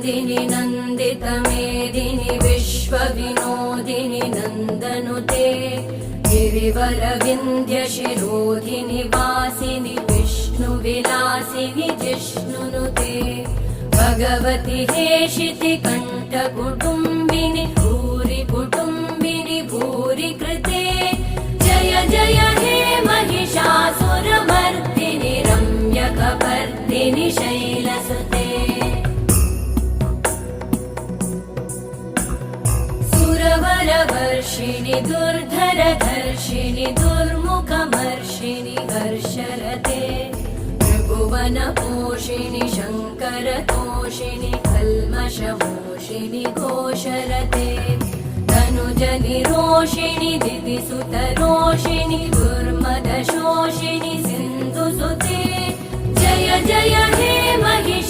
नन्दिनि नन्दितमेदिनि विश्वविनोदिनि नन्दनुते गिरिवरविन्ध्यशिरोधिनि वासिनि विष्णुविलासिनि जिष्णुनुते भगवति हेशिति कण्ठकुटुम्बिनि भूरि कुटुम्बिनि भूरि कृते जय जय हे महिषासुरमर्दिनि रम्यकपर्दिनि शैलसुते सुरवरवर्षिणि दुर्धरधर्षिणि दुर्मुखमर्षिणि हर्षरते त्रिभुवनपोषिणि शङ्करतोषिणि कल्मषमोषिणि घोषरते तनुजनिरोषिणि दिदिसुतरोषिणि दुर्मदशोषिणि सिन्धुसुते जय जय हे महिषा